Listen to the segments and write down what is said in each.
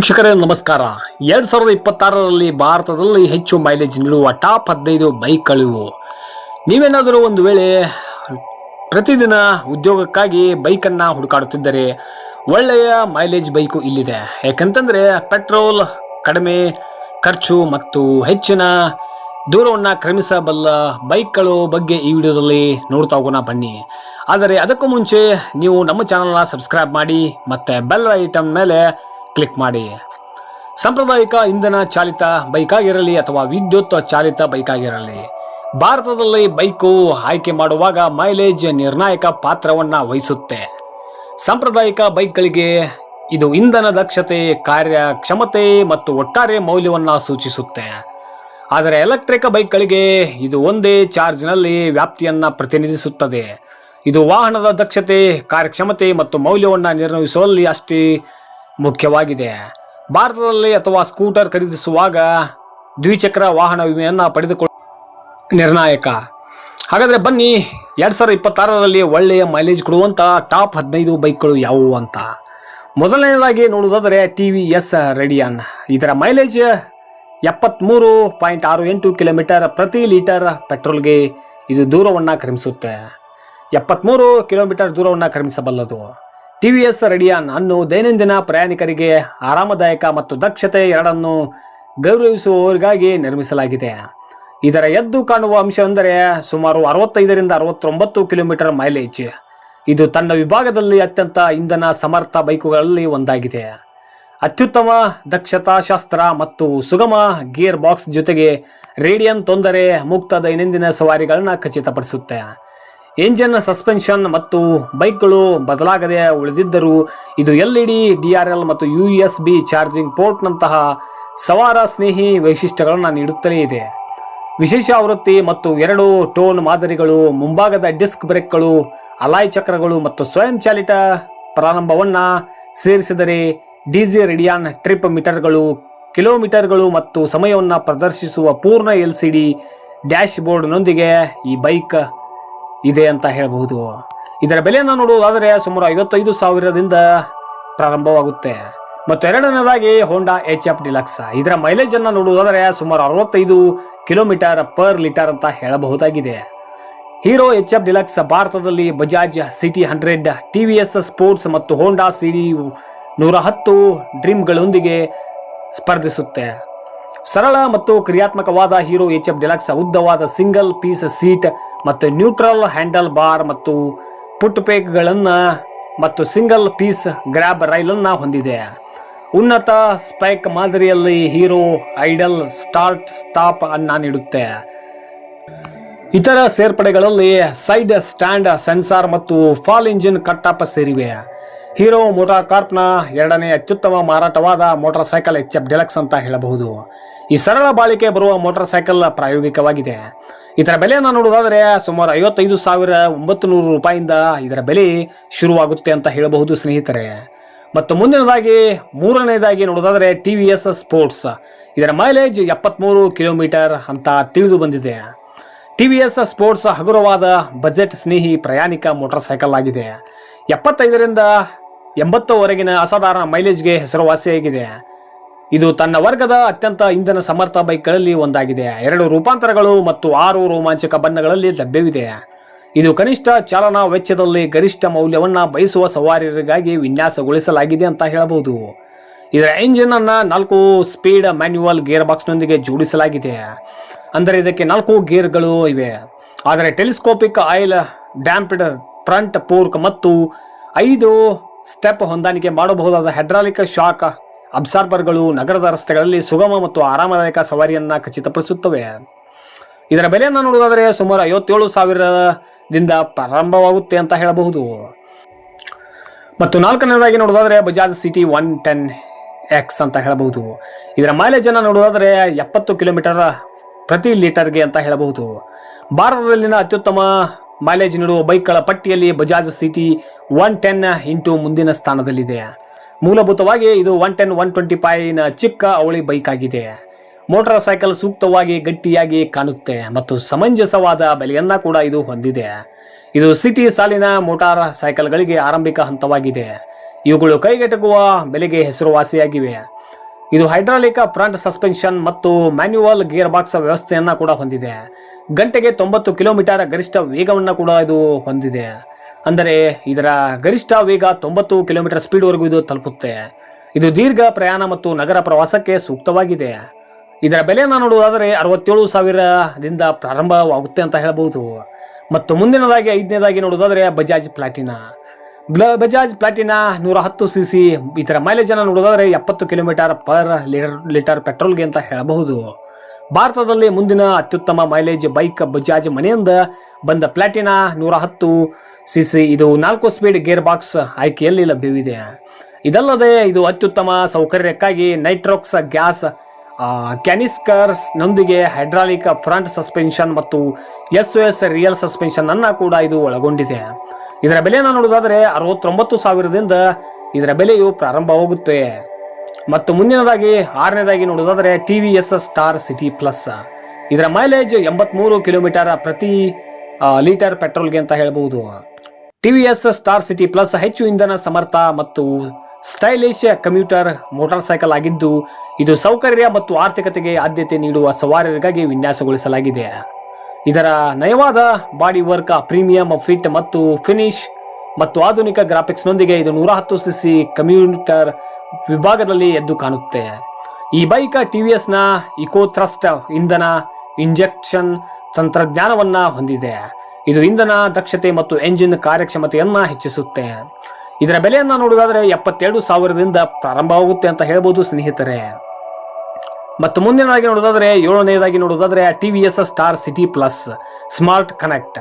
ವೀಕ್ಷಕರೇ ನಮಸ್ಕಾರ. 2026ರಲ್ಲಿ ಭಾರತದಲ್ಲಿ ಹೆಚ್ಚು ಮೈಲೇಜ್ ನೀಡುವ ಟಾಪ್ 15 ಬೈಕ್ಗಳಿವು. ನೀವೇನಾದರೂ ಒಂದು ವೇಳೆ ಪ್ರತಿದಿನ ಉದ್ಯೋಗಕ್ಕಾಗಿ ಬೈಕನ್ನು ಹುಡುಕಾಡುತ್ತಿದ್ದರೆ ಒಳ್ಳೆಯ ಮೈಲೇಜ್ ಬೈಕು ಇಲ್ಲಿದೆ. ಯಾಕಂತಂದರೆ ಪೆಟ್ರೋಲ್ ಕಡಿಮೆ ಖರ್ಚು ಮತ್ತು ಹೆಚ್ಚಿನ ದೂರವನ್ನು ಕ್ರಮಿಸಬಲ್ಲ ಬೈಕ್ಗಳು ಬಗ್ಗೆ ಈ ವಿಡಿಯೋದಲ್ಲಿ ನೋಡ್ತಾ ಹೋಗೋಣ ಬನ್ನಿ. ಆದರೆ ಅದಕ್ಕೂ ಮುಂಚೆ ನೀವು ನಮ್ಮ ಚಾನಲ್ನ ಸಬ್ಸ್ಕ್ರೈಬ್ ಮಾಡಿ ಮತ್ತು ಬೆಲ್ ಐಟಮ್ ಮೇಲೆ ಕ್ಲಿಕ್ ಮಾಡಿ. ಸಾಂಪ್ರದಾಯಿಕ ಇಂಧನ ಚಾಲಿತ ಬೈಕ್ ಆಗಿರಲಿ ಅಥವಾ ವಿದ್ಯುತ್ ಚಾಲಿತ ಬೈಕ್ ಆಗಿರಲಿ, ಭಾರತದಲ್ಲಿ ಬೈಕು ಆಯ್ಕೆ ಮಾಡುವಾಗ ಮೈಲೇಜ್ ನಿರ್ಣಾಯಕ ಪಾತ್ರವನ್ನು ವಹಿಸುತ್ತೆ. ಸಾಂಪ್ರದಾಯಿಕ ಬೈಕ್ಗಳಿಗೆ ಇದು ಇಂಧನ ದಕ್ಷತೆ, ಕಾರ್ಯಕ್ಷಮತೆ ಮತ್ತು ಒಟ್ಟಾರೆ ಮೌಲ್ಯವನ್ನು ಸೂಚಿಸುತ್ತೆ. ಆದರೆ ಎಲೆಕ್ಟ್ರಿಕ್ ಬೈಕ್ಗಳಿಗೆ ಇದು ಒಂದೇ ಚಾರ್ಜ್ನಲ್ಲಿ ವ್ಯಾಪ್ತಿಯನ್ನು ಪ್ರತಿನಿಧಿಸುತ್ತದೆ. ಇದು ವಾಹನದ ದಕ್ಷತೆ, ಕಾರ್ಯಕ್ಷಮತೆ ಮತ್ತು ಮೌಲ್ಯವನ್ನು ನಿರ್ಣಯಿಸುವಲ್ಲಿ ಅಷ್ಟೇ ಮುಖ್ಯವಾಗಿದೆ. ಭಾರತದಲ್ಲಿ ಅಥವಾ ಸ್ಕೂಟರ್ ಖರೀದಿಸುವಾಗ ದ್ವಿಚಕ್ರ ವಾಹನ ವಿಮೆಯನ್ನು ಪಡೆದುಕೊಳ್ಳುವುದು ನಿರ್ಣಾಯಕ. ಹಾಗಾದರೆ ಬನ್ನಿ 2026ರಲ್ಲಿ ಒಳ್ಳೆಯ ಮೈಲೇಜ್ ಕೊಡುವಂಥ ಟಾಪ್ 15 ಬೈಕ್ಗಳು ಯಾವುವು ಅಂತ. ಮೊದಲನೇದಾಗಿ ನೋಡುವುದಾದರೆ TVS ರೇಡಿಯನ್. ಇದರ ಮೈಲೇಜ್ 73.68 ಕಿಲೋಮೀಟರ್ ಪ್ರತಿ ಲೀಟರ್ ಪೆಟ್ರೋಲ್ಗೆ ಇದು ದೂರವನ್ನು ಕ್ರಮಿಸುತ್ತೆ. 73 ಕಿಲೋಮೀಟರ್ ದೂರವನ್ನು ಕ್ರಮಿಸಬಲ್ಲದು. TVS ರೇಡಿಯನ್ ಅನ್ನು ದೈನಂದಿನ ಪ್ರಯಾಣಿಕರಿಗೆ ಆರಾಮದಾಯಕ ಮತ್ತು ದಕ್ಷತೆ ಎರಡನ್ನು ಗೌರವಿಸುವವರಿಗಾಗಿ ನಿರ್ಮಿಸಲಾಗಿದೆ. ಇದರ ಎದ್ದು ಕಾಣುವ ಅಂಶವೆಂದರೆ ಸುಮಾರು 65ರಿಂದ 69 ಕಿಲೋಮೀಟರ್ ಮೈಲೇಜ್. ಇದು ತನ್ನ ವಿಭಾಗದಲ್ಲಿ ಅತ್ಯಂತ ಇಂಧನ ಸಮರ್ಥ ಬೈಕುಗಳಲ್ಲಿ ಒಂದಾಗಿದೆ. ಅತ್ಯುತ್ತಮ ದಕ್ಷತಾ ಶಾಸ್ತ್ರ ಮತ್ತು ಸುಗಮ ಗೇರ್ ಬಾಕ್ಸ್ ಜೊತೆಗೆ ರೇಡಿಯನ್ ತೊಂದರೆ ಮುಕ್ತ ದೈನಂದಿನ ಸವಾರಿಗಳನ್ನು ಖಚಿತಪಡಿಸುತ್ತೆ. ಎಂಜಿನ್, ಸಸ್ಪೆನ್ಷನ್ ಮತ್ತು ಬೈಕ್ಗಳು ಬದಲಾಗದೆ ಉಳಿದಿದ್ದರೂ ಇದು LED, DRL ಮತ್ತು USB ಚಾರ್ಜಿಂಗ್ ಪೋರ್ಟ್ನಂತಹ ಸವಾರ ಸ್ನೇಹಿ ವೈಶಿಷ್ಟ್ಯಗಳನ್ನು ನೀಡುತ್ತಲೇ ಇದೆ. ವಿಶೇಷ ಆವೃತ್ತಿ ಮತ್ತು 2 ಟೋನ್ ಮಾದರಿಗಳು, ಮುಂಭಾಗದ ಡಿಸ್ಕ್ ಬ್ರೇಕ್ಗಳು, ಅಲಾಯ್ ಚಕ್ರಗಳು ಮತ್ತು ಸ್ವಯಂಚಾಲಿತ ಪ್ರಾರಂಭವನ್ನು ಸೇರಿಸಿದರೆ DC ರೇಡಿಯನ್ ಟ್ರಿಪ್ ಮೀಟರ್ಗಳು, ಕಿಲೋಮೀಟರ್ಗಳು ಮತ್ತು ಸಮಯವನ್ನು ಪ್ರದರ್ಶಿಸುವ ಪೂರ್ಣ LCD ಡ್ಯಾಶ್ ಬೋರ್ಡ್ನೊಂದಿಗೆ ಈ ಬೈಕ್ ಇದೆ ಅಂತ ಹೇಳಬಹುದು. ಇದರ ಬೆಲೆಯನ್ನು ನೋಡುವುದಾದರೆ ಸುಮಾರು 55,000ದಿಂದ ಪ್ರಾರಂಭವಾಗುತ್ತೆ. ಮತ್ತು ಎರಡನೇದಾಗಿ ಹೋಂಡಾ HF ಡಿಲಕ್ಸ್. ಇದರ ಮೈಲೇಜ್ ಅನ್ನು ನೋಡುವುದಾದರೆ ಸುಮಾರು 65 ಕಿಲೋಮೀಟರ್ ಪರ್ ಲೀಟರ್ ಅಂತ ಹೇಳಬಹುದಾಗಿದೆ. ಹೀರೋ HF ಡಿಲಕ್ಸ್ ಭಾರತದಲ್ಲಿ ಬಜಾಜ್ ಸಿಟಿ 100, TVS ಸ್ಪೋರ್ಟ್ಸ್ ಮತ್ತು ಹೋಂಡಾ CD 110 ಡ್ರೀಮ್ಗಳೊಂದಿಗೆ ಸ್ಪರ್ಧಿಸುತ್ತೆ. ಸರಳ ಮತ್ತು ಕ್ರಿಯಾತ್ಮಕವಾದ ಹೀರೋ HF ಡಿಲಕ್ಸ್ ಉದ್ದವಾದ ಸಿಂಗಲ್ ಪೀಸ್ ಸೀಟ್ ಮತ್ತು ನ್ಯೂಟ್ರಲ್ ಹ್ಯಾಂಡಲ್ ಬಾರ್ ಮತ್ತು ಪುಟ್ ಪೇಕ್ಗಳನ್ನು ಮತ್ತು ಸಿಂಗಲ್ ಪೀಸ್ ಗ್ರ್ಯಾಬ್ ರೈಲನ್ನು ಹೊಂದಿದೆ. ಉನ್ನತ ಸ್ಪೈಕ್ ಮಾದರಿಯಲ್ಲಿ ಹೀರೋ ಐಡಲ್ ಸ್ಟಾರ್ಟ್ ಸ್ಟಾಪ್ ಅನ್ನು ನೀಡುತ್ತೆ. ಇತರ ಸೇರ್ಪಡೆಗಳಲ್ಲಿ ಸೈಡ್ ಸ್ಟ್ಯಾಂಡ್ ಸೆನ್ಸಾರ್ ಮತ್ತು ಫಾಲ್ ಇಂಜಿನ್ ಕಟ್ಟಾಪ್ ಸೇರಿವೆ. ಹೀರೋ ಮೋಟಾರ್ ಕಾರ್ಪ್ನ ಎರಡನೇ ಅತ್ಯುತ್ತಮ ಮಾರಾಟವಾದ ಮೋಟಾರ್ ಸೈಕಲ್ HF ಡಿಲಕ್ಸ್ ಅಂತ ಹೇಳಬಹುದು. ಈ ಸರಳ ಬಾಳಿಕೆ ಬರುವ ಮೋಟಾರ್ ಸೈಕಲ್ ಪ್ರಾಯೋಗಿಕವಾಗಿದೆ. ಇದರ ಬೆಲೆಯನ್ನು ನೋಡುವುದಾದರೆ ಸುಮಾರು 55,900 ರೂಪಾಯಿಂದ ಇದರ ಬೆಲೆ ಶುರುವಾಗುತ್ತೆ ಅಂತ ಹೇಳಬಹುದು ಸ್ನೇಹಿತರೆ. ಮತ್ತು ಮುಂದಿನದಾಗಿ ಮೂರನೇದಾಗಿ ನೋಡುವುದಾದರೆ TVS ಸ್ಪೋರ್ಟ್ಸ್. ಇದರ ಮೈಲೇಜ್ 73 ಕಿಲೋಮೀಟರ್ ಅಂತ ತಿಳಿದು ಬಂದಿದೆ. TVS ಸ್ಪೋರ್ಟ್ಸ್ ಹಗುರವಾದ ಬಜೆಟ್ ಸ್ನೇಹಿ ಪ್ರಯಾಣಿಕ ಮೋಟಾರ್ ಸೈಕಲ್ ಆಗಿದೆ. 75ರಿಂದ 80ವರೆಗಿನ ಅಸಾಧಾರಣ ಮೈಲೇಜ್ಗೆ ಹೆಸರುವಾಸಿಯಾಗಿದೆ. ಇದು ತನ್ನ ವರ್ಗದ ಅತ್ಯಂತ ಇಂಧನ ಸಮರ್ಥ ಬೈಕ್ಗಳಲ್ಲಿ ಒಂದಾಗಿದೆ. 2 ರೂಪಾಂತರಗಳು ಮತ್ತು 6 ರೋಮಾಂಚಕ ಬಣ್ಣಗಳಲ್ಲಿ ಲಭ್ಯವಿದೆ. ಇದು ಕನಿಷ್ಠ ಚಾಲನಾ ವೆಚ್ಚದಲ್ಲಿ ಗರಿಷ್ಠ ಮೌಲ್ಯವನ್ನು ಬಯಸುವ ಸವಾರರಿಗಾಗಿ ವಿನ್ಯಾಸಗೊಳಿಸಲಾಗಿದೆ ಅಂತ ಹೇಳಬಹುದು. ಇದರ ಎಂಜಿನ್ ಅನ್ನು 4 ಸ್ಪೀಡ್ ಮ್ಯಾನ್ಯುವಲ್ ಗೇರ್ ಬಾಕ್ಸ್ನೊಂದಿಗೆ ಜೋಡಿಸಲಾಗಿದೆ. ಅಂದರೆ ಇದಕ್ಕೆ 4 ಗೇರ್ಗಳು ಇವೆ. ಆದರೆ telescopic oil damped front fork ಮತ್ತು 5 ಸ್ಟೆಪ್ ಹೊಂದಾಣಿಕೆ ಮಾಡಬಹುದಾದ ಹೈಡ್ರಾಲಿಕ್ ಶಾಕ್ ಅಬ್ಸಾರ್ಬರ್ಗಳು ನಗರದ ರಸ್ತೆಗಳಲ್ಲಿ ಸುಗಮ ಮತ್ತು ಆರಾಮದಾಯಕ ಸವಾರಿಯನ್ನು ಖಚಿತಪಡಿಸುತ್ತವೆ. ಇದರ ಬೆಲೆಯನ್ನು ನೋಡುವುದಾದರೆ ಸುಮಾರು 57,000ದಿಂದ ಪ್ರಾರಂಭವಾಗುತ್ತೆ ಅಂತ ಹೇಳಬಹುದು. ಮತ್ತು ನಾಲ್ಕನೇದಾಗಿ ನೋಡುವುದಾದರೆ ಬಜಾಜ್ ಸಿಟಿ 110X ಅಂತ ಹೇಳಬಹುದು. ಇದರ ಮೈಲೇಜನ್ನು ನೋಡುವುದಾದರೆ 70 ಕಿಲೋಮೀಟರ್ ಪ್ರತಿ ಲೀಟರ್ಗೆ ಅಂತ ಹೇಳಬಹುದು. ಭಾರತದಲ್ಲಿನ ಅತ್ಯುತ್ತಮ ಮೈಲೇಜ್ ನೀಡುವ ಬೈಕ್ಗಳ ಪಟ್ಟಿಯಲ್ಲಿ ಬಜಾಜ್ ಸಿಟಿ 110 ಮುಂದಿನ ಸ್ಥಾನದಲ್ಲಿದೆ. ಮೂಲಭೂತವಾಗಿ ಇದು 110 125ನ ಚಿಕ್ಕ ಅವಳಿ ಬೈಕ್ ಆಗಿದೆ. ಮೋಟಾರ್ ಸೈಕಲ್ ಸೂಕ್ತವಾಗಿ ಗಟ್ಟಿಯಾಗಿ ಕಾಣುತ್ತೆ ಮತ್ತು ಸಮಂಜಸವಾದ ಬೆಲೆಯನ್ನ ಕೂಡ ಇದು ಹೊಂದಿದೆ. ಇದು ಸಿಟಿ ಸಾಲಿನ ಮೋಟಾರ್ ಸೈಕಲ್ಗಳಿಗೆ ಆರಂಭಿಕ ಹಂತವಾಗಿದೆ. ಇವುಗಳು ಕೈಗೆಟಕುವ ಬೆಲೆಗೆ ಹೆಸರುವಾಸಿಯಾಗಿವೆ. ಇದು ಹೈಡ್ರಾಲಿಕ್ ಫ್ರಂಟ್ ಸಸ್ಪೆನ್ಷನ್ ಮತ್ತು ಮ್ಯಾನ್ಯುವಲ್ ಗೇರ್ ಬಾಕ್ಸ್ ವ್ಯವಸ್ಥೆಯನ್ನ ಕೂಡ ಹೊಂದಿದೆ. ಗಂಟೆಗೆ 90 ಕಿಲೋಮೀಟರ್ ಗರಿಷ್ಠ ವೇಗವನ್ನು ಕೂಡ ಇದು ಹೊಂದಿದೆ. ಅಂದರೆ ಇದರ ಗರಿಷ್ಠ ವೇಗ 90 ಕಿಲೋಮೀಟರ್ ಸ್ಪೀಡ್ವರೆಗೂ ಇದು ತಲುಪುತ್ತೆ. ಇದು ದೀರ್ಘ ಪ್ರಯಾಣ ಮತ್ತು ನಗರ ಪ್ರವಾಸಕ್ಕೆ ಸೂಕ್ತವಾಗಿದೆ. ಇದರ ಬೆಲೆಯನ್ನು ನೋಡುವುದಾದರೆ 67,000ದಿಂದ ಪ್ರಾರಂಭವಾಗುತ್ತೆ ಅಂತ ಹೇಳಬಹುದು. ಮತ್ತು ಮುಂದಿನದಾಗಿ 5ನೇದಾಗಿ ನೋಡುವುದಾದರೆ ಬಜಾಜ್ ಪ್ಲಾಟಿನಾ. ಬಜಾಜ್ ಪ್ಲಾಟಿನಾ 110cc. ಇದರ ಮೈಲೇಜ್ ಅನ್ನು ನೋಡುವುದಾದರೆ 70 ಕಿಲೋಮೀಟರ್ ಪರ್ ಲೀಟರ್ ಪೆಟ್ರೋಲ್ಗೆ ಅಂತ ಹೇಳಬಹುದು. ಭಾರತದಲ್ಲಿ ಮುಂದಿನ ಅತ್ಯುತ್ತಮ ಮೈಲೇಜ್ ಬೈಕ್ ಬಜಾಜ್ ಮನೆಯಿಂದ ಬಂದ ಪ್ಲಾಟಿನಾ 110cc. ಇದು 4 ಸ್ಪೀಡ್ ಗೇರ್ ಬಾಕ್ಸ್ ಆಯ್ಕೆಯಲ್ಲಿ ಲಭ್ಯವಿದೆ. ಇದಲ್ಲದೆ ಇದು ಅತ್ಯುತ್ತಮ ಸೌಕರ್ಯಕ್ಕಾಗಿ ನೈಟ್ರೋಕ್ಸ್ ಗ್ಯಾಸ್ ಕ್ಯಾನಿಸ್ಕರ್ಸ್ ನೊಂದಿಗೆ ಹೈಡ್ರಾಲಿಕ್ ಫ್ರಂಟ್ ಸಸ್ಪೆನ್ಷನ್ ಮತ್ತು SOS ರಿಯಲ್ ಸಸ್ಪೆನ್ಷನ್ ಅನ್ನ ಕೂಡ ಇದು ಒಳಗೊಂಡಿದೆ. ಇದರ ಬೆಲೆಯನ್ನು ನೋಡುವುದಾದರೆ 69,000ದಿಂದ ಇದರ ಬೆಲೆಯು ಪ್ರಾರಂಭವಾಗುತ್ತೆ. ಮತ್ತು ಮುಂದಿನದಾಗಿ 6ನೇದಾಗಿ ನೋಡುವುದಾದರೆ TVS ಸ್ಟಾರ್ ಸಿಟಿ ಪ್ಲಸ್. ಇದರ ಮೈಲೇಜ್ 83 ಕಿಲೋಮೀಟರ್ ಪ್ರತಿ ಲೀಟರ್ ಪೆಟ್ರೋಲ್ಗೆ ಅಂತ ಹೇಳಬಹುದು. TVS ಸ್ಟಾರ್ ಸಿಟಿ ಪ್ಲಸ್ ಹೆಚ್ಚು ಇಂಧನ ಸಮರ್ಥ ಮತ್ತು ಸ್ಟೈಲಿಶ್ ಕಮ್ಯೂಟರ್ ಮೋಟಾರ್ ಸೈಕಲ್ ಆಗಿದ್ದು, ಇದು ಸೌಕರ್ಯ ಮತ್ತು ಆರ್ಥಿಕತೆಗೆ ಆದ್ಯತೆ ನೀಡುವ ಸವಾರರಿಗಾಗಿ ವಿನ್ಯಾಸಗೊಳಿಸಲಾಗಿದೆ. ಇದರ ನಯವಾದ ಬಾಡಿ ವರ್ಕ್, ಪ್ರೀಮಿಯಂ ಫಿಟ್ ಮತ್ತು ಫಿನಿಶ್ ಮತ್ತು ಆಧುನಿಕ ಗ್ರಾಫಿಕ್ಸ್ನೊಂದಿಗೆ ಇದು 110cc ಕಮ್ಯೂಟರ್ ವಿಭಾಗದಲ್ಲಿ ಎದ್ದು ಕಾಣುತ್ತೆ. ಈ ಬೈಕ್ TVSನ ಇಕೋ ಥ್ರಸ್ಟ್ ಇಂಧನ ಇಂಜೆಕ್ಷನ್ ತಂತ್ರಜ್ಞಾನವನ್ನ ಹೊಂದಿದೆ. ಇದು ಇಂಧನ ದಕ್ಷತೆ ಮತ್ತು ಎಂಜಿನ್ ಕಾರ್ಯಕ್ಷಮತೆಯನ್ನ ಹೆಚ್ಚಿಸುತ್ತೆ. ಇದರ ಬೆಲೆಯನ್ನು ನೋಡುವುದಾದರೆ 72,000ದಿಂದ ಪ್ರಾರಂಭವಾಗುತ್ತೆ ಅಂತ ಹೇಳ್ಬೋದು ಸ್ನೇಹಿತರೆ. ಮತ್ತು ಮುಂದಿನದಾಗಿ ನೋಡೋದಾದ್ರೆ 7ನೇದಾಗಿ ನೋಡೋದಾದ್ರೆ TVS star city plus smart connect.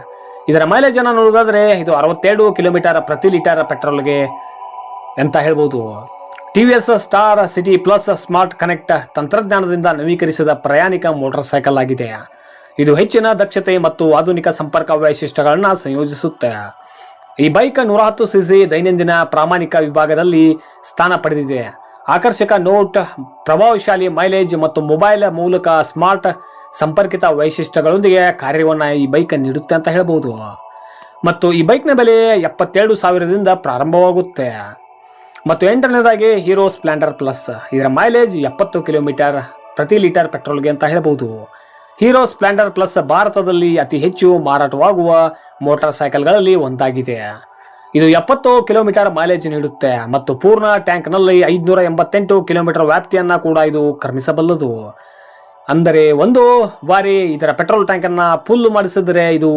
ಇದರ ಮೈಲೇಜ್ ಅನ್ನು ನೋಡೋದಾದ್ರೆ ಇದು 62 ಕಿಲೋಮೀಟರ್ ಪ್ರತಿ ಲೀಟರ್ ಪೆಟ್ರೋಲ್ಗೆ ಅಂತ ಹೇಳ್ಬೋದು. TVS star city plus smart connect ತಂತ್ರಜ್ಞಾನದಿಂದ ನವೀಕರಿಸಿದ ಪ್ರಯಾಣಿಕ ಮೋಟಾರ್ ಸೈಕಲ್ ಆಗಿದೆ. ಇದು ಹೆಚ್ಚಿನ ದಕ್ಷತೆ ಮತ್ತು ಆಧುನಿಕ ಸಂಪರ್ಕ ವೈಶಿಷ್ಟ್ಯಗಳನ್ನು ಸಂಯೋಜಿಸುತ್ತೆ. ಈ ಬೈಕ್ 110cc ದೈನಂದಿನ ಪ್ರಾಮಾಣಿಕ ವಿಭಾಗದಲ್ಲಿ ಸ್ಥಾನ ಪಡೆದಿದೆ. ಆಕರ್ಷಕ ನೋಟ್, ಪ್ರಭಾವಶಾಲಿ ಮೈಲೇಜ್ ಮತ್ತು ಮೊಬೈಲ್ ಮೂಲಕ ಸ್ಮಾರ್ಟ್ ಸಂಪರ್ಕಿತ ವೈಶಿಷ್ಟ್ಯಗಳೊಂದಿಗೆ ಕಾರ್ಯವನ್ನು ಈ ಬೈಕ್ ನೀಡುತ್ತೆ ಅಂತ ಹೇಳಬಹುದು. ಮತ್ತು ಈ ಬೈಕ್ನ ಬೆಲೆ 77,000ದಿಂದ ಪ್ರಾರಂಭವಾಗುತ್ತೆ. ಮತ್ತು 8ನೇದಾಗಿ ಹೀರೋ ಸ್ಪ್ಲೆಂಡರ್ ಪ್ಲಸ್. ಇದರ ಮೈಲೇಜ್ 70 ಕಿಲೋಮೀಟರ್ ಪ್ರತಿ ಲೀಟರ್ ಪೆಟ್ರೋಲ್ಗೆ ಅಂತ ಹೇಳಬಹುದು. ಹೀರೋ ಸ್ಪ್ಲೆಂಡರ್ ಪ್ಲಸ್ ಭಾರತದಲ್ಲಿ ಅತಿ ಹೆಚ್ಚು ಮಾರಾಟವಾಗುವ ಮೋಟಾರ್ ಸೈಕಲ್ಗಳಲ್ಲಿ ಒಂದಾಗಿದೆ. ಇದು 70 ಕಿಲೋಮೀಟರ್ ಮೈಲೇಜ್ ನೀಡುತ್ತೆ ಮತ್ತು ಪೂರ್ಣ ಟ್ಯಾಂಕ್ನಲ್ಲಿ 588 ಕಿಲೋಮೀಟರ್ ವ್ಯಾಪ್ತಿಯನ್ನ ಕೂಡ ಇದು ಕ್ರಮಿಸಬಲ್ಲದು. ಅಂದರೆ ಒಂದು ಬಾರಿ ಇದರ ಪೆಟ್ರೋಲ್ ಟ್ಯಾಂಕನ್ನು ಫುಲ್ ಮಾಡಿಸಿದರೆ ಇದು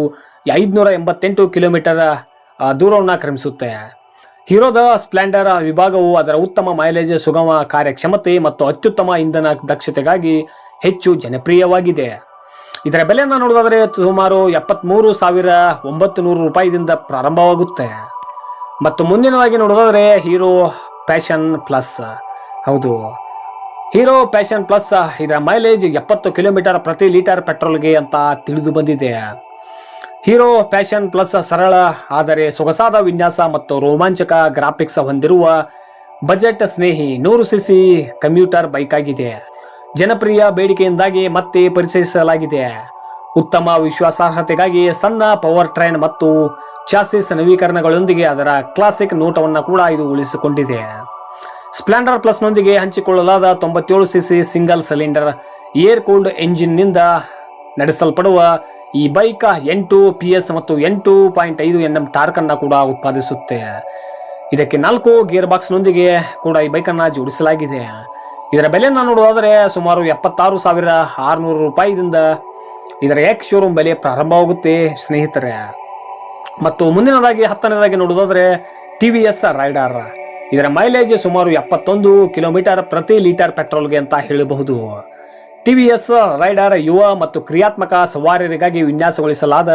588 ಕಿಲೋಮೀಟರ್ ದೂರವನ್ನು ಕ್ರಮಿಸುತ್ತೆ. ಹೀರೋದ ಸ್ಪ್ಲೆಂಡರ್ ವಿಭಾಗವು ಅದರ ಉತ್ತಮ ಮೈಲೇಜ್, ಸುಗಮ ಕಾರ್ಯಕ್ಷಮತೆ ಮತ್ತು ಅತ್ಯುತ್ತಮ ಇಂಧನ ದಕ್ಷತೆಗಾಗಿ ಹೆಚ್ಚು ಜನಪ್ರಿಯವಾಗಿದೆ. ಇದರ ಬೆಲೆಯನ್ನು ನೋಡೋದಾದರೆ ಸುಮಾರು 73,900 ರೂಪಾಯಿದಿಂದ ಪ್ರಾರಂಭವಾಗುತ್ತೆ. ಮತ್ತು ಮುಂದಿನದಾಗಿ ನೋಡೋದಾದರೆ ಹೀರೋ ಪ್ಯಾಷನ್ ಪ್ಲಸ್. ಹೌದು, ಹೀರೋ ಪ್ಯಾಷನ್ ಪ್ಲಸ್ ಇದರ ಮೈಲೇಜ್ 70 ಕಿಲೋಮೀಟರ್ ಪ್ರತಿ ಲೀಟರ್ ಪೆಟ್ರೋಲ್ಗೆ ಅಂತ ತಿಳಿದು ಬಂದಿದೆ. ಹೀರೋ ಪ್ಯಾಷನ್ ಪ್ಲಸ್ ಸರಳ ಆದರೆ ಸೊಗಸಾದ ವಿನ್ಯಾಸ ಮತ್ತು ರೋಮಾಂಚಕ ಗ್ರಾಫಿಕ್ಸ್ ಹೊಂದಿರುವ ಬಜೆಟ್ ಸ್ನೇಹಿ 100cc ಕಮ್ಯೂಟರ್ ಬೈಕ್ ಆಗಿದೆ. ಜನಪ್ರಿಯ ಬೇಡಿಕೆಯಿಂದಾಗಿ ಮತ್ತೆ ಪರಿಚಯಿಸಲಾಗಿದೆ. ಉತ್ತಮ ವಿಶ್ವಾಸಾರ್ಹತೆಗಾಗಿ ಸಣ್ಣ ಪವರ್ ಟ್ರೈನ್ ಮತ್ತು ಚಾಸಿಸ್ ನವೀಕರಣಗಳೊಂದಿಗೆ ಅದರ ಕ್ಲಾಸಿಕ್ ನೋಟವನ್ನು ಕೂಡ ಇದು ಉಳಿಸಿಕೊಂಡಿದೆ. ಸ್ಪ್ಲೆಂಡರ್ ಪ್ಲಸ್ನೊಂದಿಗೆ ಹಂಚಿಕೊಳ್ಳಲಾದ 97cc single cylinder air cooled ಎಂಜಿನ್ನಿಂದ ನಡೆಸಲ್ಪಡುವ ಈ ಬೈಕ್ 8 PS ಮತ್ತು 8.5 Nm ಟಾರ್ಕ್ ಅನ್ನು ಕೂಡ ಉತ್ಪಾದಿಸುತ್ತೆ. ಇದಕ್ಕೆ 4 ಗೇರ್ ಬಾಕ್ಸ್ನೊಂದಿಗೆ ಕೂಡ ಈ ಬೈಕನ್ನು ಜೋಡಿಸಲಾಗಿದೆ. ಇದರ ಬೆಲೆಯನ್ನು ನೋಡುವುದಾದರೆ ಸುಮಾರು 76,600 ರೂಪಾಯಿದಿಂದ ಇದರ ಶೋರೂಮ್ ಬೆಲೆ ಪ್ರಾರಂಭವಾಗುತ್ತೆ ಸ್ನೇಹಿತರೆ. ಮತ್ತು ಮುಂದಿನದಾಗಿ 10ನೇದಾಗಿ ನೋಡುವುದಾದರೆ TVS ರೈಡರ್. ಇದರ ಮೈಲೇಜ್ ಸುಮಾರು 71 ಕಿಲೋಮೀಟರ್ ಪ್ರತಿ ಲೀಟರ್ ಪೆಟ್ರೋಲ್ಗೆ ಅಂತ ಹೇಳಬಹುದು. TVS ರೈಡರ್ ಯುವ ಮತ್ತು ಕ್ರಿಯಾತ್ಮಕ ಸವಾರರಿಗಾಗಿ ವಿನ್ಯಾಸಗೊಳಿಸಲಾದ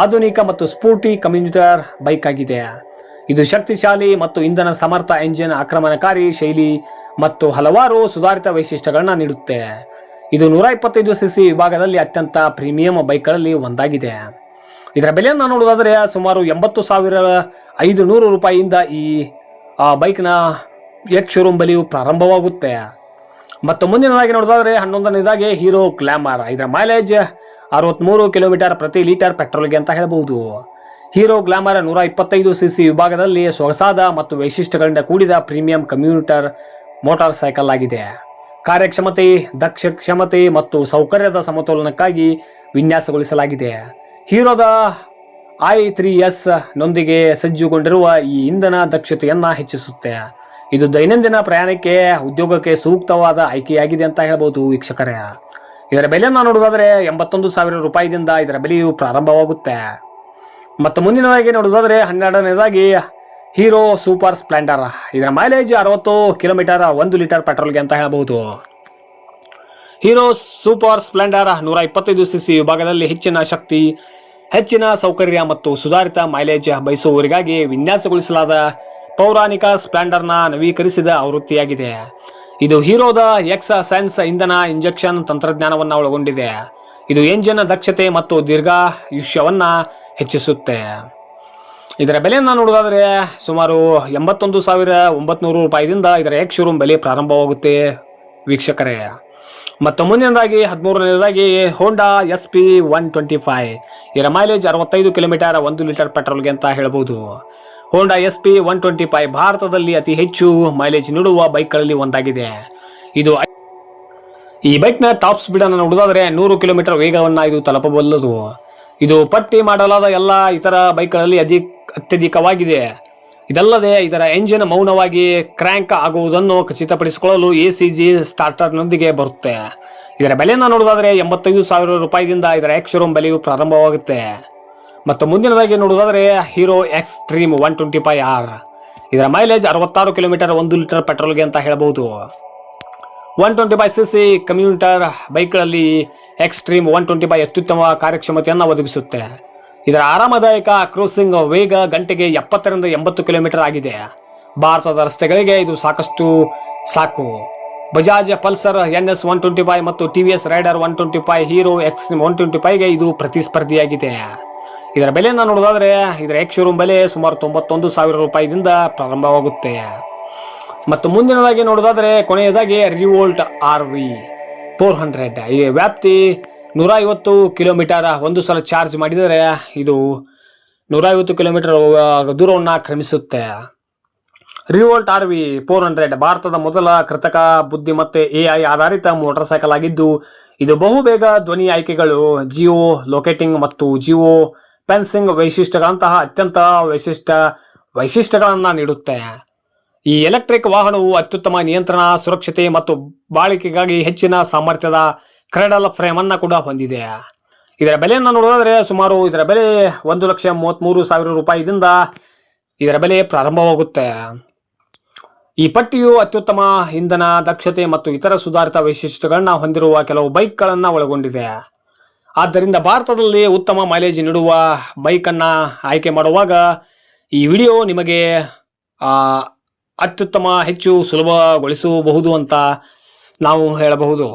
ಆಧುನಿಕ ಮತ್ತು ಸ್ಪೋರ್ಟಿ ಕಮ್ಯೂಟರ್ ಬೈಕ್ ಆಗಿದೆ. ಇದು ಶಕ್ತಿಶಾಲಿ ಮತ್ತು ಇಂಧನ ಸಮರ್ಥ ಎಂಜಿನ್, ಆಕ್ರಮಣಕಾರಿ ಶೈಲಿ ಮತ್ತು ಹಲವಾರು ಸುಧಾರಿತ ವೈಶಿಷ್ಟ್ಯಗಳನ್ನ ನೀಡುತ್ತೆ. ಇದು 125cc ವಿಭಾಗದಲ್ಲಿ ಅತ್ಯಂತ ಪ್ರೀಮಿಯಂ ಬೈಕ್ಗಳಲ್ಲಿ ಒಂದಾಗಿದೆ. ಇದರ ಬೆಲೆಯನ್ನು ನೋಡುವುದಾದರೆ ಸುಮಾರು 80,500 ರೂಪಾಯಿಯಿಂದ ಈ ಬೈಕ್ನ ಶೋರೂಮ್ ಬೆಲೆಯು ಪ್ರಾರಂಭವಾಗುತ್ತೆ. ಮತ್ತು ಮುಂದಿನದಾಗಿ ನೋಡೋದಾದರೆ 11ನೇದಾಗಿ ಹೀರೋ ಗ್ಲಾಮರ್. ಇದರ ಮೈಲೇಜ್ 63 ಕಿಲೋಮೀಟರ್ ಪ್ರತಿ ಲೀಟರ್ ಪೆಟ್ರೋಲ್ಗೆ ಅಂತ ಹೇಳಬಹುದು. ಹೀರೋ ಗ್ಲಾಮರ್ 125cc ವಿಭಾಗದಲ್ಲಿ ಸೊಗಸಾದ ಮತ್ತು ವೈಶಿಷ್ಟ್ಯಗಳಿಂದ ಕೂಡಿದ ಪ್ರೀಮಿಯಂ ಕಮ್ಯೂಟರ್ ಮೋಟಾರ್ ಸೈಕಲ್ ಆಗಿದೆ. ಕಾರ್ಯಕ್ಷಮತೆ, ದಕ್ಷ ಕ್ಷಮತೆ ಮತ್ತು ಸೌಕರ್ಯದ ಸಮತೋಲನಕ್ಕಾಗಿ ವಿನ್ಯಾಸಗೊಳಿಸಲಾಗಿದೆ. ಹೀರೋದ i3s ನೊಂದಿಗೆ ಸಜ್ಜುಗೊಂಡಿರುವ ಈ ಇಂಧನ ದಕ್ಷತೆಯನ್ನ ಹೆಚ್ಚಿಸುತ್ತೆ. ಇದು ದೈನಂದಿನ ಪ್ರಯಾಣಕ್ಕೆ, ಉದ್ಯೋಗಕ್ಕೆ ಸೂಕ್ತವಾದ ಆಯ್ಕೆಯಾಗಿದೆ ಅಂತ ಹೇಳ್ಬೋದು ವೀಕ್ಷಕರೇ. ಇದರ ಬೆಲೆಯನ್ನು ನೋಡೋದಾದ್ರೆ 81,000 ರೂಪಾಯಿದಿಂದ ಇದರ ಬೆಲೆಯು ಪ್ರಾರಂಭವಾಗುತ್ತೆ. ಮತ್ತು ಮುಂದಿನದಾಗಿ ನೋಡೋದಾದ್ರೆ 12ನೇದಾಗಿ ಹೀರೋ ಸೂಪರ್ ಸ್ಪ್ಲೆಂಡರ್. ಇದರ ಮೈಲೇಜ್ 60 ಕಿಲೋಮೀಟರ್ 1 ಲೀಟರ್ ಪೆಟ್ರೋಲ್ಗೆ ಅಂತ ಹೇಳಬಹುದು. ಹೀರೋ ಸೂಪರ್ ಸ್ಪ್ಲೆಂಡರ್ 125 cc ವಿಭಾಗದಲ್ಲಿ ಹೆಚ್ಚಿನ ಶಕ್ತಿ, ಹೆಚ್ಚಿನ ಸೌಕರ್ಯ ಮತ್ತು ಸುಧಾರಿತ ಮೈಲೇಜ್ ಬಯಸುವವರಿಗಾಗಿ ವಿನ್ಯಾಸಗೊಳಿಸಲಾದ ಪೌರಾಣಿಕ ಸ್ಪ್ಲೆಂಡರ್ನ ನವೀಕರಿಸಿದ ಆವೃತ್ತಿಯಾಗಿದೆ. ಇದು ಹೀರೋದ ಎಕ್ಸ್ ಸೆನ್ಸ್ ಇಂಧನ ಇಂಜೆಕ್ಷನ್ ತಂತ್ರಜ್ಞಾನವನ್ನು ಒಳಗೊಂಡಿದೆ. ಇದು ಎಂಜಿನ್ ದಕ್ಷತೆ ಮತ್ತು ದೀರ್ಘಾಯುಷ್ಯವನ್ನ ಹೆಚ್ಚಿಸುತ್ತೆ. ಇದರ ಬೆಲೆಯನ್ನು ನೋಡೋದಾದ್ರೆ ಸುಮಾರು 81,900 ರೂಪಾಯಿದಿಂದ ಇದರ ಎಕ್ಸ್ ಶೋರೂಮ್ ಬೆಲೆ ಪ್ರಾರಂಭವಾಗುತ್ತೆ ವೀಕ್ಷಕರೇ. ಮತ್ತು ಮುಂದಿನದಾಗಿ 13ನೇದಾಗಿ ಹೋಂಡಾ SP125. ಇದರ ಮೈಲೇಜ್ 65 ಕಿಲೋಮೀಟರ್ 1 ಲೀಟರ್ ಪೆಟ್ರೋಲ್ಗೆ ಅಂತ ಹೇಳ್ಬೋದು. ಹೋಂಡಾ SP125 ಭಾರತದಲ್ಲಿ ಅತಿ ಹೆಚ್ಚು ಮೈಲೇಜ್ ನೀಡುವ ಬೈಕ್ಗಳಲ್ಲಿ ಒಂದಾಗಿದೆ. ಈ ಬೈಕ್ನ ಟಾಪ್ ಸ್ಪೀಡ್ ಅನ್ನು ನೋಡೋದಾದ್ರೆ 100 ಕಿಲೋಮೀಟರ್ ವೇಗವನ್ನು ಇದು ತಲುಪಬಲ್ಲದು. ಇದು ಪಟ್ಟಿ ಮಾಡಲಾದ ಎಲ್ಲ ಇತರ ಬೈಕ್ಗಳಲ್ಲಿ ಅತ್ಯಧಿಕವಾಗಿದೆ. ಇದಲ್ಲದೆ ಇದರ ಎಂಜಿನ್ ಮೌನವಾಗಿ ಕ್ರ್ಯಾಂಕ್ ಆಗುವುದನ್ನು ಖಚಿತಪಡಿಸಿಕೊಳ್ಳಲು ACG ಸ್ಟಾರ್ಟರ್ನೊಂದಿಗೆ ಬರುತ್ತೆ. ಇದರ ಬೆಲೆಯನ್ನು ನೋಡೋದಾದ್ರೆ 85,000 ರೂಪಾಯಿದಿಂದ ಇದರ ಎಕ್ಸ್ ಶೋರೂಮ್ ಬೆಲೆಯು ಪ್ರಾರಂಭವಾಗುತ್ತೆ. ಮತ್ತು ಮುಂದಿನದಾಗಿ ನೋಡೋದಾದ್ರೆ ಹೀರೋ ಎಕ್ಸ್ಟ್ರೀಮ್ 125R. ಇದರ ಮೈಲೇಜ್ 66 ಕಿಲೋಮೀಟರ್ 1 ಲೀಟರ್ ಪೆಟ್ರೋಲ್ಗೆ ಅಂತ ಹೇಳಬಹುದು. 125cc ಕಮ್ಯೂಟರ್ ಬೈಕ್ಗಳಲ್ಲಿ ಎಕ್ಸ್ಟ್ರೀಮ್ 125 ಅತ್ಯುತ್ತಮ ಕಾರ್ಯಕ್ಷಮತೆಯನ್ನು ಒದಗಿಸುತ್ತೆ. ಇದರ ಆರಾಮದಾಯಕ ಕ್ರೂಸಿಂಗ್ ವೇಗ ಗಂಟೆಗೆ 70ರಿಂದ 80 ಕಿಲೋಮೀಟರ್ ಆಗಿದೆ. ಭಾರತದ ರಸ್ತೆಗಳಿಗೆ ಇದು ಸಾಕು. ಬಜಾಜ್ ಪಲ್ಸರ್ NS 125 ಮತ್ತು TVS ರೈಡರ್ 125 ಹೀರೋ ಎಕ್ಸ್ಟ್ರೀಮ್ 125ಗೆ ಇದು ಪ್ರತಿಸ್ಪರ್ಧಿಯಾಗಿದೆ. ಇದರ ಬೆಲೆಯನ್ನು ನೋಡೋದಾದ್ರೆ ಇದರ ಎಕ್ಸ್ ಶೋರೂಮ್ ಬೆಲೆ ಸುಮಾರು 91,000 ರೂಪಾಯಿದಿಂದ ಪ್ರಾರಂಭವಾಗುತ್ತೆ. ಮತ್ತು ಮುಂದಿನದಾಗಿ ನೋಡೋದಾದ್ರೆ ಕೊನೆಯದಾಗಿ ರಿವೋಲ್ಟ್ RV 400. ಈ ವ್ಯಾಪ್ತಿ 150 ಕಿಲೋಮೀಟರ್. ಒಂದು ಸಲ ಚಾರ್ಜ್ ಮಾಡಿದರೆ ಇದು 150 ಕಿಲೋಮೀಟರ್ ದೂರವನ್ನು ಕ್ರಮಿಸುತ್ತೆ. ರಿವೋಲ್ಟ್ RV 400 ಭಾರತದ ಮೊದಲ ಕೃತಕ ಬುದ್ಧಿಮತ್ತೆ AI ಆಧಾರಿತ ಮೋಟಾರ್ ಸೈಕಲ್ ಆಗಿದ್ದು, ಇದು ಬಹುಬೇಗ ಧ್ವನಿ ಆಯ್ಕೆಗಳು, ಜಿಯೋ ಲೊಕೇಟಿಂಗ್ ಮತ್ತು ಜಿಯೋ ಫೆನ್ಸಿಂಗ್ ವೈಶಿಷ್ಟ್ಯಗಳಂತಹ ಅತ್ಯಂತ ವೈಶಿಷ್ಟ್ಯಗಳನ್ನು ನೀಡುತ್ತೆ. ಈ ಎಲೆಕ್ಟ್ರಿಕ್ ವಾಹನವು ಅತ್ಯುತ್ತಮ ನಿಯಂತ್ರಣ, ಸುರಕ್ಷತೆ ಮತ್ತು ಬಾಳಿಕೆಗಾಗಿ ಹೆಚ್ಚಿನ ಸಾಮರ್ಥ್ಯದ ಕ್ರೆಡಲ್ ಫ್ರೇಮ್ ಅನ್ನು ಕೂಡ ಹೊಂದಿದೆ. ಇದರ ಬೆಲೆಯನ್ನು ನೋಡೋದಾದ್ರೆ ಸುಮಾರು ಇದರ ಬೆಲೆ 1,33,000 ರೂಪಾಯಿದಿಂದ ಇದರ ಬೆಲೆ ಪ್ರಾರಂಭವಾಗುತ್ತೆ. ಈ ಪಟ್ಟಿಯು ಅತ್ಯುತ್ತಮ ಇಂಧನ ದಕ್ಷತೆ ಮತ್ತು ಇತರ ಸುಧಾರಿತ ವೈಶಿಷ್ಟ್ಯಗಳನ್ನ ಹೊಂದಿರುವ ಕೆಲವು ಬೈಕ್ಗಳನ್ನು ಒಳಗೊಂಡಿದೆ. ಆದ್ದರಿಂದ ಭಾರತದಲ್ಲಿ ಉತ್ತಮ ಮೈಲೇಜ್ ನೀಡುವ ಬೈಕನ್ನು ಆಯ್ಕೆ ಮಾಡುವಾಗ ಈ ವಿಡಿಯೋ ನಿಮಗೆ ಹೆಚ್ಚು ಸುಲಭಗೊಳಿಸಬಹುದು ಅಂತ ನಾವು ಹೇಳಬಹುದು.